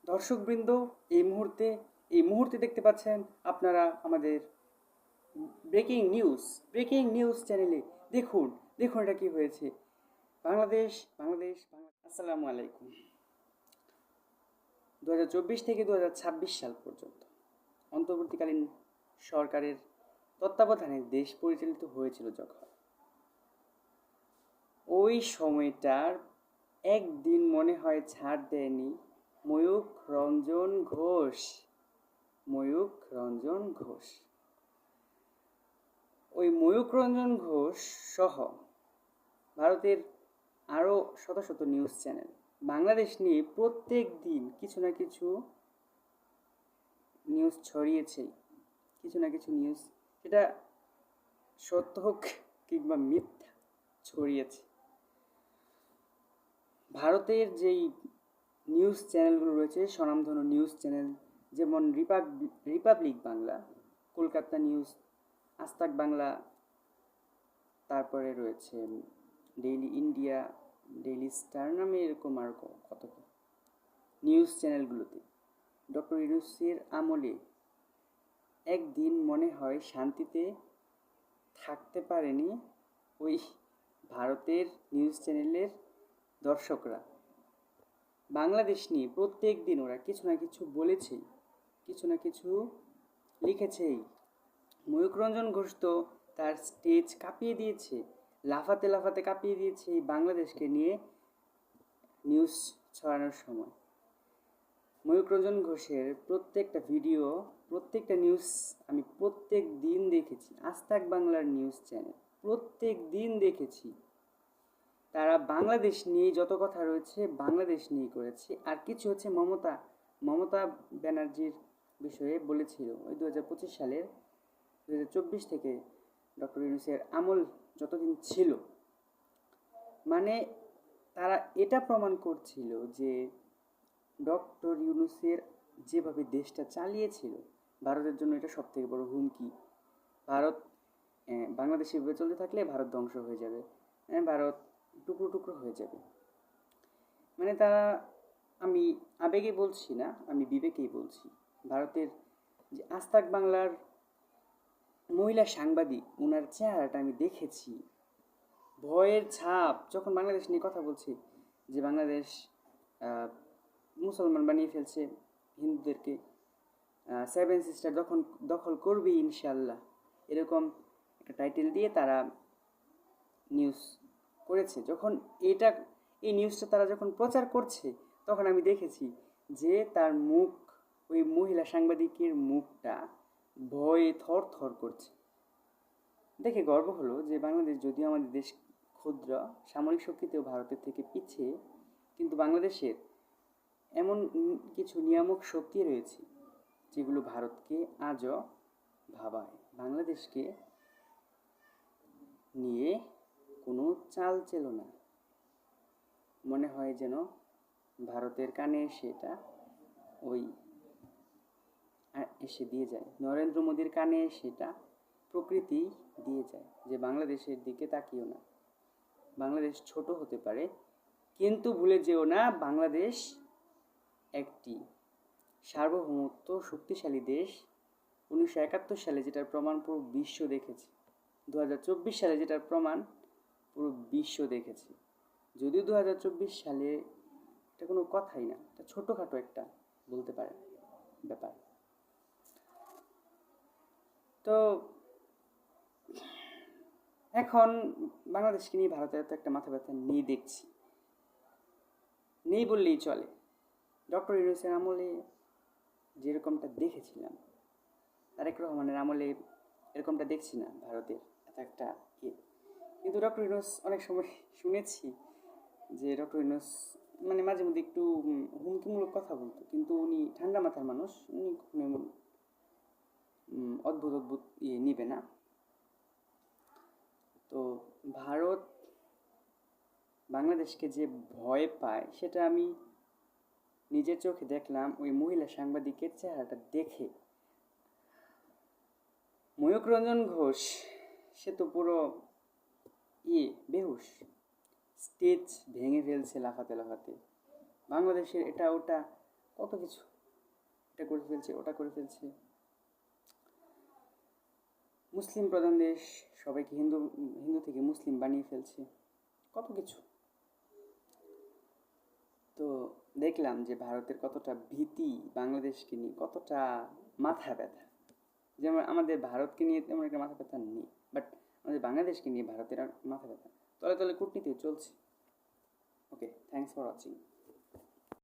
দর্শকবৃন্দ, এই মুহূর্তে দেখতে পাচ্ছেন আপনারা আমাদের ব্রেকিং নিউজ চ্যানেলে। দেখুন দেখুন এটা কি হয়েছে। বাংলাদেশ। আসসালামু আলাইকুম। 2024 থেকে 2026 সাল পর্যন্ত অন্তর্বর্তীকালীন সরকারের তত্ত্বাবধানে দেশ পরিচালিত হয়েছিল যখন, ওই সময়টার একদিন মনে হয় ছাড় দেয়নি ময়ূখ রঞ্জন ঘোষ। ওই ময়ূখ রঞ্জন ঘোষ সহ ভারতের আরও শত শত নিউজ চ্যানেল বাংলাদেশ নিয়ে প্রত্যেক দিন কিছু না কিছু নিউজ ছড়িয়েছেই। কিছু না কিছু নিউজ, সেটা সত্য হোক কিংবা মিথ্যা, ছড়িয়েছে। ভারতের যেই নিউজ চ্যানেলগুলো রয়েছে, স্বনামধন্য নিউজ চ্যানেল, যেমন রিপাবলিক বাংলা, কলকাতা নিউজ, আজতাক বাংলা, তারপরে রয়েছে ডেইলি ইন্ডিয়া, ডেইলি স্টার নামে এরকম আর কত কি নিউজ চ্যানেলগুলোতে ডক্টর ইউনূসের আমলে একদিন মনে হয় শান্তিতে থাকতে পারেনি ওই ভারতের নিউজ চ্যানেলের দর্শকরা। বাংলাদেশ নিয়ে প্রত্যেক দিন ওরা কিছু না কিছু বলেছেই, কিছু না কিছু লিখেছেই। ময়ূখ রঞ্জন ঘোষ তো তার স্টেজ কাঁপিয়ে দিয়েছে, লাফাতে লাফাতে কাঁপিয়ে দিয়েছে এই বাংলাদেশকে নিয়ে নিউজ ছড়ানোর সময়। ময়ূখ রঞ্জন ঘোষের প্রত্যেকটা ভিডিও, প্রত্যেকটা নিউজ আমি প্রত্যেক দিন দেখেছি। আজতাক বাংলার নিউজ চ্যানেল প্রত্যেক দিন দেখেছি। তারা বাংলাদেশ নিয়ে যত কথা রয়েছে বাংলাদেশ নিয়ে করেছে। আর কিছু হচ্ছে মমতা ব্যানার্জির বিষয়ে বলেছিল ওই 2025 সালের 2024 থেকে ডক্টর ইউনূসের আমল যতদিন ছিল, মানে তারা এটা প্রমাণ করছিল যে ডক্টর ইউনূসের যেভাবে দেশটা চালিয়েছিল, ভারতের জন্য এটা সবথেকে বড় হুমকি। ভারত বাংলাদেশে এভাবে চলতে থাকলে ভারত ধ্বংস হয়ে যাবে, ভারত টুকরো টুকরো হয়ে যাবে। মানে তারা, আমি আবেগে বলছি না, আমি বিবেকেই বলছি। ভারতের যে আজতাক বাংলার মহিলা সাংবাদিক, ওনার চেহারাটা আমি দেখেছি, ভয়ের ছাপ। যখন বাংলাদেশ নিয়ে কথা বলছি যে বাংলাদেশ মুসলমান বানিয়ে ফেলছে হিন্দুদেরকে, সেভেন সিস্টার দখল করবে ইনশাল্লাহ, এরকম একটা টাইটেল দিয়ে তারা নিউজ করেছে। যখন এই নিউজটা তারা যখন প্রচার করছে, তখন আমি দেখেছি যে তার মুখ, ওই মহিলা সাংবাদিকের মুখটা ভয়ে থর থর করছে। দেখে গর্ব হলো যে বাংলাদেশ, যদিও আমাদের দেশ ক্ষুদ্র, সামরিক শক্তিতেও ভারতের থেকে পিছিয়ে, কিন্তু বাংলাদেশের এমন কিছু নিয়ামক শক্তি রয়েছে যেগুলো ভারতকে আজও ভাবায়। বাংলাদেশকে নিয়ে কোনো চাল চেল না, মনে হয় যেন ভারতের কানে সেটা ওই এসে দিয়ে যায়, নরেন্দ্র মোদীর কানে সেটা প্রকৃতি দিয়ে যায় যে বাংলাদেশের দিকে তাকিও না, বাংলাদেশ ছোট হতে পারে কিন্তু ভুলে যেও না বাংলাদেশ একটি সার্বভৌমত্ব শক্তিশালী দেশ। 1971 সালে যেটার প্রমাণ পুরো বিশ্ব দেখেছে, 2024 সালে যেটার প্রমাণ পুরো বিশ্ব দেখেছে। যদিও 2024 সালে এটা কোনো কথাই না, এটা ছোটোখাটো একটা বলতে পারে ব্যাপার। তো এখন বাংলাদেশকে নিয়ে ভারতের তো একটা মাথা ব্যথা নেই, দেখছি নেই বললেই চলে। ডক্টর ইউনূসের আমলে যেরকমটা দেখেছিলাম, তারেক রহমানের আমলে এরকমটা দেখছি না ভারতের এত একটা কিন্তু ডক্টর ইউনূস অনেক সময় শুনেছি যে ডক্টর ইউনূস মানে মাঝে মধ্যে একটু হুমকিমূলক কথা বলতো, কিন্তু উনি ঠান্ডা মাথার মানুষ, উনি কখনো এমন অদ্ভুত নিবে না। তো ভারত বাংলাদেশকে যে ভয় পায় সেটা আমি নিজের চোখে দেখলাম ওই মহিলা সাংবাদিকের চেহারাটা দেখে। ময়ূখ রঞ্জন ঘোষ সে তো পুরো বেহুশ, স্টেজ ভেঙে ফেলছে লাফাতে লাফাতে। বাংলাদেশের এটা ওটা কত কিছু, এটা করে ফেলছে, ওটা করে ফেলছে। মুসলিম প্রধান দেশ, সবাইকে হিন্দু হিন্দু থেকে মুসলিম বানিয়ে ফেলছে, কত কিছু। তো দেখলাম যে ভারতের কতটা ভীতি বাংলাদেশকে নিয়ে, কতটা মাথা ব্যথা। যেমন আমাদের ভারতকে নিয়ে তেমন একটা মাথা ব্যথা নেই, বাট আমাদের বাংলাদেশকে নিয়ে ভারতের মাথা ব্যথা, তলে তলে কূটনীতি চলছে। ওকে, থ্যাংকস ফর ওয়াচিং।